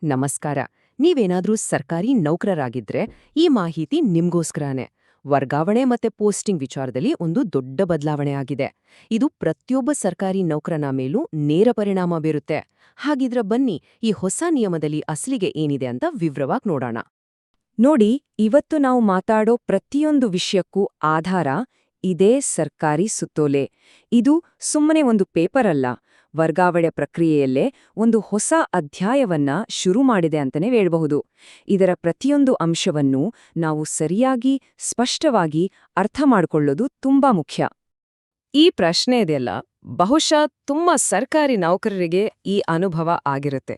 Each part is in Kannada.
ನಮಸ್ಕಾರ. ನೀವೇನಾದ್ರೂ ಸರ್ಕಾರಿ ನೌಕರರಾಗಿದ್ರೆ ಈ ಮಾಹಿತಿ ನಿಮ್ಗೋಸ್ಕರನೇ. ವರ್ಗಾವಣೆ ಮತ್ತೆ ಪೋಸ್ಟಿಂಗ್ ವಿಚಾರದಲ್ಲಿ ಒಂದು ದೊಡ್ಡ ಬದಲಾವಣೆ ಆಗಿದೆ. ಇದು ಪ್ರತಿಯೊಬ್ಬ ಸರ್ಕಾರಿ ನೌಕರನ ಮೇಲೂ ನೇರ ಪರಿಣಾಮ ಬೀರುತ್ತೆ. ಹಾಗಿದ್ರೆ ಬನ್ನಿ, ಈ ಹೊಸ ನಿಯಮದಲ್ಲಿ ಅಸಲಿಗೆ ಏನಿದೆ ಅಂತ ವಿವರವಾಗಿ ನೋಡೋಣ. ನೋಡಿ, ಇವತ್ತು ನಾವು ಮಾತಾಡೋ ಪ್ರತಿಯೊಂದು ವಿಷಯಕ್ಕೂ ಆಧಾರ ಇದೇ ಸರ್ಕಾರಿ ಸುತ್ತೋಲೆ. ಇದು ಸುಮ್ಮನೆ ಒಂದು ಪೇಪರ್ ಅಲ್ಲ, ವರ್ಗಾವಣೆ ಪ್ರಕ್ರಿಯೆಯಲ್ಲೇ ಒಂದು ಹೊಸ ಅಧ್ಯಾಯವನ್ನ ಶುರು ಮಾಡಿದೆ ಅಂತಲೇ ಹೇಳಬಹುದು. ಇದರ ಪ್ರತಿಯೊಂದು ಅಂಶವನ್ನೂ ನಾವು ಸರಿಯಾಗಿ ಸ್ಪಷ್ಟವಾಗಿ ಅರ್ಥ ಮಾಡಿಕೊಳ್ಳೋದು ತುಂಬಾ ಮುಖ್ಯ. ಈ ಪ್ರಶ್ನೆ ಇದೆಯಲ್ಲ, ಬಹುಶಃ ತುಂಬಾ ಸರ್ಕಾರಿ ನೌಕರರಿಗೆ ಈ ಅನುಭವ ಆಗಿರುತ್ತೆ.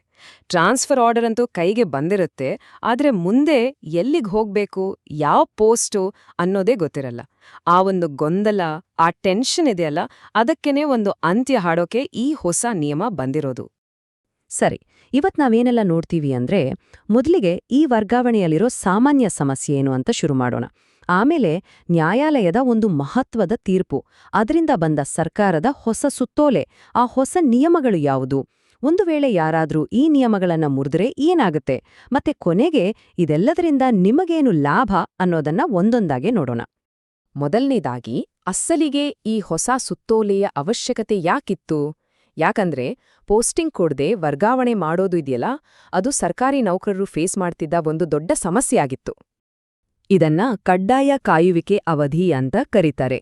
ಟ್ರಾನ್ಸ್ಫರ್ ಆರ್ಡರ್ ಅಂತೂ ಕೈಗೆ ಬಂದಿರುತ್ತೆ, ಆದ್ರೆ ಮುಂದೆ ಎಲ್ಲಿಗೆ ಹೋಗ್ಬೇಕು, ಯಾವ ಪೋಸ್ಟು ಅನ್ನೋದೇ ಗೊತ್ತಿರಲ್ಲ. ಆ ಒಂದು ಗೊಂದಲ, ಆ ಟೆನ್ಷನ್ ಇದೆಯಲ್ಲ, ಅದಕ್ಕೇನೆ ಒಂದು ಅಂತ್ಯ ಹಾಡೋಕೆ ಈ ಹೊಸ ನಿಯಮ ಬಂದಿರೋದು. ಸರಿ, ಇವತ್ ನಾವೇನೆಲ್ಲ ನೋಡ್ತೀವಿ ಅಂದ್ರೆ, ಮೊದಲಿಗೆ ಈ ವರ್ಗಾವಣೆಯಲ್ಲಿರೋ ಸಾಮಾನ್ಯ ಸಮಸ್ಯೆ ಏನು ಅಂತ ಶುರು ಮಾಡೋಣ. ಆಮೇಲೆ ನ್ಯಾಯಾಲಯದ ಒಂದು ಮಹತ್ವದ ತೀರ್ಪು, ಅದರಿಂದ ಬಂದ ಸರ್ಕಾರದ ಹೊಸ ಸುತ್ತೋಲೆ, ಆ ಹೊಸ ನಿಯಮಗಳು ಯಾವುದು, ಒಂದು ವೇಳೆ ಯಾರಾದ್ರೂ ಈ ನಿಯಮಗಳನ್ನ ಮುರಿದ್ರೆ ಏನಾಗುತ್ತೆ, ಮತ್ತೆ ಕೊನೆಗೆ ಇದೆಲ್ಲದರಿಂದ ನಿಮಗೇನು ಲಾಭ ಅನ್ನೋದನ್ನ ಒಂದೊಂದಾಗೆ ನೋಡೋಣ. ಮೊದಲನೇದಾಗಿ, ಅಸಲಿಗೆ ಈ ಹೊಸ ಸುತ್ತೋಲೆಯ ಅವಶ್ಯಕತೆ ಯಾಕಿತ್ತು? ಯಾಕಂದ್ರೆ ಪೋಸ್ಟಿಂಗ್ ಕೊಡದೆ ವರ್ಗಾವಣೆ ಮಾಡೋದು ಇದೆಯಲ್ಲ, ಅದು ಸರ್ಕಾರಿ ನೌಕರರು ಫೇಸ್ ಮಾಡ್ತಿದ್ದ ಒಂದು ದೊಡ್ಡ ಸಮಸ್ಯೆ ಆಗಿತ್ತು. ಇದನ್ನ ಕಡ್ಡಾಯ ಕಾಯುವಿಕೆ ಅವಧಿ ಅಂತ ಕರೀತಾರೆ.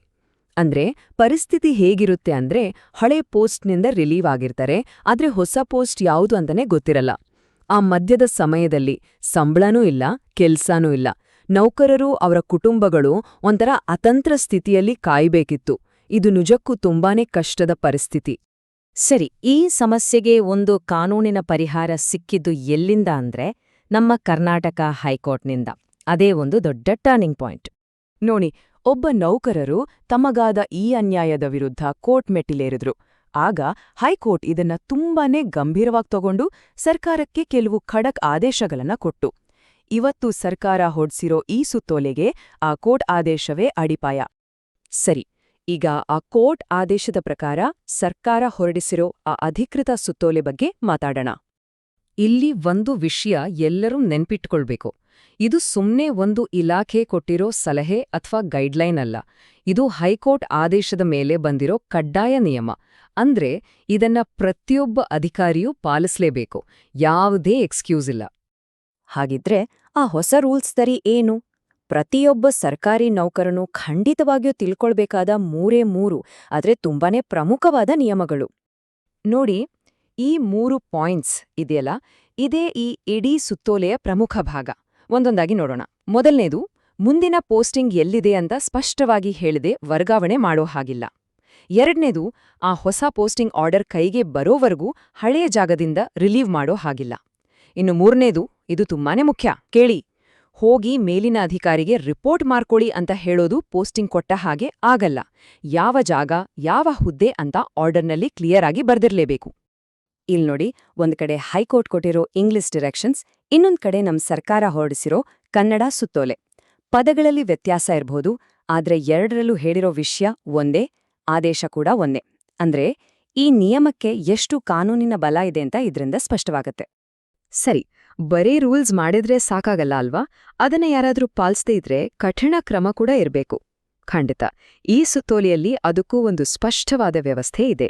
ಅಂದ್ರೆ ಪರಿಸ್ಥಿತಿ ಹೇಗಿರುತ್ತೆ ಅಂದ್ರೆ, ಹಳೆ ಪೋಸ್ಟ್ನಿಂದ ರಿಲೀವ್ ಆಗಿರ್ತಾರೆ, ಆದ್ರೆ ಹೊಸ ಪೋಸ್ಟ್ ಯಾವುದು ಅಂತಾನೆ ಗೊತ್ತಿರಲ್ಲ. ಆ ಮಧ್ಯದ ಸಮಯದಲ್ಲಿ ಸಂಬಳನೂ ಇಲ್ಲ, ಕೆಲ್ಸನೂ ಇಲ್ಲ. ನೌಕರರು, ಅವರ ಕುಟುಂಬಗಳು ಒಂಥರ ಅತಂತ್ರ ಸ್ಥಿತಿಯಲ್ಲಿ ಕಾಯ್ಬೇಕಿತ್ತು. ಇದು ನಿಜಕ್ಕೂ ತುಂಬಾನೇ ಕಷ್ಟದ ಪರಿಸ್ಥಿತಿ. ಸರಿ, ಈ ಸಮಸ್ಯೆಗೆ ಒಂದು ಕಾನೂನಿನ ಪರಿಹಾರ ಸಿಕ್ಕಿದ್ದು ಎಲ್ಲಿಂದ ಅಂದ್ರೆ ನಮ್ಮ ಕರ್ನಾಟಕ ಹೈಕೋರ್ಟ್ನಿಂದ. ಅದೇ ಒಂದು ದೊಡ್ಡ ಟರ್ನಿಂಗ್ ಪಾಯಿಂಟ್. ನೋಡಿ, ಒಬ್ಬ ನೌಕರರು ತಮಗಾದ ಈ ಅನ್ಯಾಯದ ವಿರುದ್ಧ ಕೋರ್ಟ್ ಮೆಟ್ಟಿಲೇರಿದ್ರು. ಆಗ ಹೈಕೋರ್ಟ್ ಇದನ್ನ ತುಂಬಾನೇ ಗಂಭೀರವಾಗಿ ತಗೊಂಡು ಸರ್ಕಾರಕ್ಕೆ ಕೆಲವು ಖಡಕ್ ಆದೇಶಗಳನ್ನ ಕೊಟ್ಟು. ಇವತ್ತು ಸರ್ಕಾರ ಹೊಡ್ಸಿರೋ ಈ ಸುತ್ತೋಲೆಗೆ ಆ ಕೋರ್ಟ್ ಆದೇಶವೇ ಅಡಿಪಾಯ. ಸರಿ, ಈಗ ಆ ಕೋರ್ಟ್ ಆದೇಶದ ಪ್ರಕಾರ ಸರ್ಕಾರ ಹೊರಡಿಸಿರೋ ಆ ಅಧಿಕೃತ ಸುತ್ತೋಲೆ ಬಗ್ಗೆ ಮಾತಾಡೋಣ. ಇಲ್ಲಿ ಒಂದು ವಿಷಯ ಎಲ್ಲರೂ ನೆನ್ಪಿಟ್ಕೊಳ್ಬೇಕು. ಇದು ಸುಮ್ನೆ ಒಂದು ಇಲಾಖೆ ಕೊಟ್ಟಿರೋ ಸಲಹೆ ಅಥವಾ ಗೈಡ್ಲೈನ್ ಅಲ್ಲ. ಇದು ಹೈಕೋರ್ಟ್ ಆದೇಶದ ಮೇಲೆ ಬಂದಿರೋ ಕಡ್ಡಾಯ ನಿಯಮ. ಅಂದ್ರೆ ಇದನ್ನ ಪ್ರತಿಯೊಬ್ಬ ಅಧಿಕಾರಿಯೂ ಪಾಲಿಸ್ಲೇಬೇಕು, ಯಾವುದೇ ಎಕ್ಸ್ಕ್ಯೂಸ್ ಇಲ್ಲ. ಹಾಗಿದ್ರೆ ಆ ಹೊಸ ರೂಲ್ಸ್ ತರಿ ಏನು? ಪ್ರತಿಯೊಬ್ಬ ಸರ್ಕಾರಿ ನೌಕರನು ಖಂಡಿತವಾಗಿಯೂ ತಿಳ್ಕೊಳ್ಬೇಕಾದ ಮೂರೇ ಆದ್ರೆ ತುಂಬಾನೇ ಪ್ರಮುಖವಾದ ನಿಯಮಗಳು. ನೋಡಿ, ಈ 3 ಪಾಯಿಂಟ್ಸ್ ಇದೆಯಲ್ಲ, ಇದೇ ಈ ಇಡೀ ಸುತ್ತೋಲೆಯ ಪ್ರಮುಖ ಭಾಗ. ಒಂದೊಂದಾಗಿ ನೋಡೋಣ. ಮೊದಲನೇದು, ಮುಂದಿನ ಪೋಸ್ಟಿಂಗ್ ಎಲ್ಲಿದೆ ಅಂತ ಸ್ಪಷ್ಟವಾಗಿ ಹೇಳಿದೆ ವರ್ಗಾವಣೆ ಮಾಡೋ ಹಾಗಿಲ್ಲ. ಎರಡನೇದು, ಆ ಹೊಸ ಪೋಸ್ಟಿಂಗ್ ಆರ್ಡರ್ ಕೈಗೆ ಬರೋವರೆಗೂ ಹಳೆಯ ಜಾಗದಿಂದ ರಿಲೀವ್ ಮಾಡೋ ಹಾಗಿಲ್ಲ. ಇನ್ನು ಮೂರನೇದು, ಇದು ತುಂಬಾನೇ ಮುಖ್ಯ, ಕೇಳಿ, ಹೋಗಿ ಮೇಲಿನ ಅಧಿಕಾರಿಗೆ ರಿಪೋರ್ಟ್ ಮಾಡ್ಕೊಳ್ಳಿ ಅಂತ ಹೇಳೋದು ಪೋಸ್ಟಿಂಗ್ ಕೊಟ್ಟ ಹಾಗೆ ಆಗಲ್ಲ. ಯಾವ ಜಾಗ, ಯಾವ ಹುದ್ದೆ ಅಂತ ಆರ್ಡರ್ನಲ್ಲಿ ಕ್ಲಿಯರ್ ಆಗಿ ಬರ್ದಿರ್ಲೇಬೇಕು. ಇಲ್ ನೋಡಿ, ಒಂದ್ ಕಡೆ ಹೈಕೋರ್ಟ್ ಕೊಟ್ಟಿರೋ ಇಂಗ್ಲಿಷ್ ಡಿರೆಕ್ಷನ್ಸ್, ಇನ್ನೊಂದ್ ಕಡೆ ನಮ್ ಸರ್ಕಾರ ಹೊರಡಿಸಿರೋ ಕನ್ನಡ ಸುತ್ತೋಲೆ. ಪದಗಳಲ್ಲಿ ವ್ಯತ್ಯಾಸ ಇರ್ಬೋದು, ಆದ್ರೆ ಎರಡರಲ್ಲೂ ಹೇಳಿರೋ ವಿಷಯ ಒಂದೇ, ಆದೇಶ ಕೂಡ ಒಂದೇ. ಅಂದ್ರೆ ಈ ನಿಯಮಕ್ಕೆ ಎಷ್ಟು ಕಾನೂನಿನ ಬಲ ಇದೆ ಅಂತ ಇದ್ರಿಂದ ಸ್ಪಷ್ಟವಾಗತ್ತೆ. ಸರಿ, ಬರೀ ರೂಲ್ಸ್ ಮಾಡಿದ್ರೆ ಸಾಕಾಗಲ್ಲ ಅಲ್ವಾ? ಅದನ್ನ ಯಾರಾದ್ರೂ ಪಾಲಿಸದೇ ಇದ್ರೆ ಕಠಿಣ ಕ್ರಮ ಕೂಡ ಇರ್ಬೇಕು. ಖಂಡಿತ, ಈ ಸುತ್ತೋಲೆಯಲ್ಲಿ ಅದಕ್ಕೂ ಒಂದು ಸ್ಪಷ್ಟವಾದ ವ್ಯವಸ್ಥೆ ಇದೆ.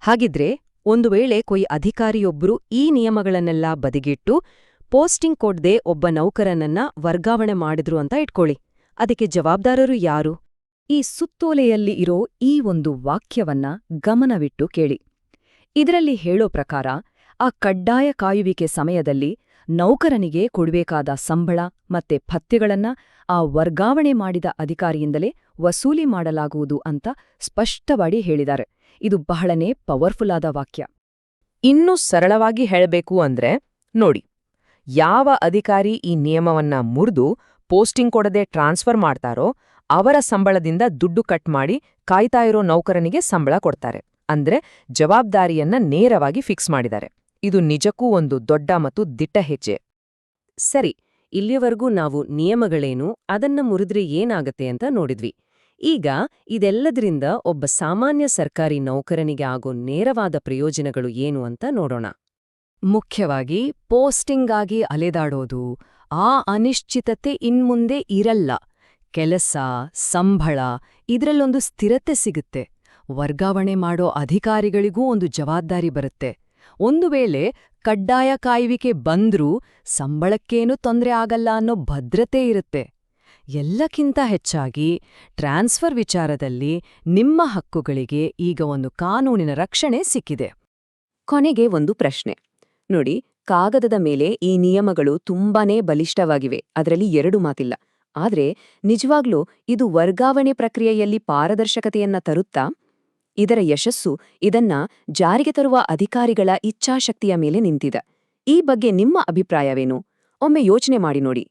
ಹಾಗಿದ್ರೆ ಒಂದು ವೇಳೆ ಕೊಯ್ ಅಧಿಕಾರಿಯೊಬ್ರು ಈ ನಿಯಮಗಳನ್ನೆಲ್ಲ ಬದಿಗಿಟ್ಟು ಪೋಸ್ಟಿಂಗ್ ಕೊಡ್ದೆ ಒಬ್ಬ ನೌಕರನನ್ನ ವರ್ಗಾವಣೆ ಮಾಡಿದ್ರು ಅಂತ ಇಟ್ಕೊಳ್ಳಿ, ಅದಕ್ಕೆ ಜವಾಬ್ದಾರರು ಯಾರು? ಈ ಸುತ್ತೋಲೆಯಲ್ಲಿ ಇರೋ ಈ ಒಂದು ವಾಕ್ಯವನ್ನ ಗಮನವಿಟ್ಟು ಕೇಳಿ. ಇದರಲ್ಲಿ ಹೇಳೋ ಪ್ರಕಾರ, ಆ ಕಡ್ಡಾಯ ಕಾಯುವಿಕೆ ಸಮಯದಲ್ಲಿ ನೌಕರನಿಗೆ ಕೊಡ್ಬೇಕಾದ ಸಂಬಳ ಮತ್ತೆ ಭತ್ಯೆಗಳನ್ನ ಆ ವರ್ಗಾವಣೆ ಮಾಡಿದ ಅಧಿಕಾರಿಯಿಂದಲೇ ವಸೂಲಿ ಮಾಡಲಾಗುವುದು ಅಂತ ಸ್ಪಷ್ಟವಾಗಿ ಹೇಳಿದ್ದಾರೆ. ಇದು ಬಹಳನೇ ಪವರ್ಫುಲ್ ಆದ ವಾಕ್ಯ. ಇನ್ನೂ ಸರಳವಾಗಿ ಹೇಳಬೇಕು ಅಂದ್ರೆ, ನೋಡಿ, ಯಾವ ಅಧಿಕಾರಿ ಈ ನಿಯಮವನ್ನ ಮುರಿದು ಪೋಸ್ಟಿಂಗ್ ಕೊಡದೆ ಟ್ರಾನ್ಸ್ಫರ್ ಮಾಡ್ತಾರೋ ಅವರ ಸಂಬಳದಿಂದ ದುಡ್ಡು ಕಟ್ ಮಾಡಿ ಕಾಯ್ತಾ ಇರೋ ನೌಕರನಿಗೆ ಸಂಬಳ ಕೊಡ್ತಾರೆ. ಅಂದ್ರೆ ಜವಾಬ್ದಾರಿಯನ್ನ ನೇರವಾಗಿ ಫಿಕ್ಸ್ ಮಾಡಿದ್ದಾರೆ. ಇದು ನಿಜಕ್ಕೂ ಒಂದು ದೊಡ್ಡ ಮತ್ತು ದಿಟ್ಟ ಹೆಜ್ಜೆ. ಸರಿ, ಇಲ್ಲಿಯವರೆಗೂ ನಾವು ನಿಯಮಗಳೇನು, ಅದನ್ನ ಮುರಿದ್ರೆ ಏನಾಗತ್ತೆ ಅಂತ ನೋಡಿದ್ವಿ. ಈಗ ಇದೆಲ್ಲದರಿಂದ ಒಬ್ಬ ಸಾಮಾನ್ಯ ಸರ್ಕಾರಿ ನೌಕರನಿಗೆ ಆಗೋ ನೇರವಾದ ಪ್ರಯೋಜನಗಳು ಏನು ಅಂತ ನೋಡೋಣ. ಮುಖ್ಯವಾಗಿ ಪೋಸ್ಟಿಂಗಾಗಿ ಅಲೆದಾಡೋದು, ಆ ಅನಿಶ್ಚಿತತೆ ಇನ್ಮುಂದೆ ಇರಲ್ಲ. ಕೆಲಸ, ಸಂಬಳ ಇದ್ರಲ್ಲೊಂದು ಸ್ಥಿರತೆ ಸಿಗುತ್ತೆ. ವರ್ಗಾವಣೆ ಮಾಡೋ ಅಧಿಕಾರಿಗಳಿಗೂ ಒಂದು ಜವಾಬ್ದಾರಿ ಬರುತ್ತೆ. ಒಂದು ವೇಳೆ ಕಡ್ಡಾಯ ಕಾಯುವಿಕೆ ಬಂದ್ರೂ ಸಂಬಳಕ್ಕೇನೂ ತೊಂದ್ರೆ ಆಗಲ್ಲ ಅನ್ನೋ ಭದ್ರತೆ ಇರುತ್ತೆ. ಎಲ್ಲಕ್ಕಿಂತ ಹೆಚ್ಚಾಗಿ ಟ್ರಾನ್ಸ್ಫರ್ ವಿಚಾರದಲ್ಲಿ ನಿಮ್ಮ ಹಕ್ಕುಗಳಿಗೆ ಈಗ ಒಂದು ಕಾನೂನಿನ ರಕ್ಷಣೆ ಸಿಕ್ಕಿದೆ. ಕೊನೆಗೆ ಒಂದು ಪ್ರಶ್ನೆ ನೋಡಿ, ಕಾಗದದ ಮೇಲೆ ಈ ನಿಯಮಗಳು ತುಂಬಾನೇ ಬಲಿಷ್ಠವಾಗಿವೆ, ಅದರಲ್ಲಿ ಎರಡು ಮಾತಿಲ್ಲ. ಆದ್ರೆ ನಿಜವಾಗ್ಲೂ ಇದು ವರ್ಗಾವಣೆ ಪ್ರಕ್ರಿಯೆಯಲ್ಲಿ ಪಾರದರ್ಶಕತೆಯನ್ನ ತರುತ್ತಾ? ಇದರ ಯಶಸ್ಸು ಇದನ್ನ ಜಾರಿಗೆ ತರುವ ಅಧಿಕಾರಿಗಳ ಇಚ್ಛಾಶಕ್ತಿಯ ಮೇಲೆ ನಿಂತಿದೆ. ಈ ಬಗ್ಗೆ ನಿಮ್ಮ ಅಭಿಪ್ರಾಯವೇನು? ಒಮ್ಮೆ ಯೋಚನೆ ಮಾಡಿ ನೋಡಿ.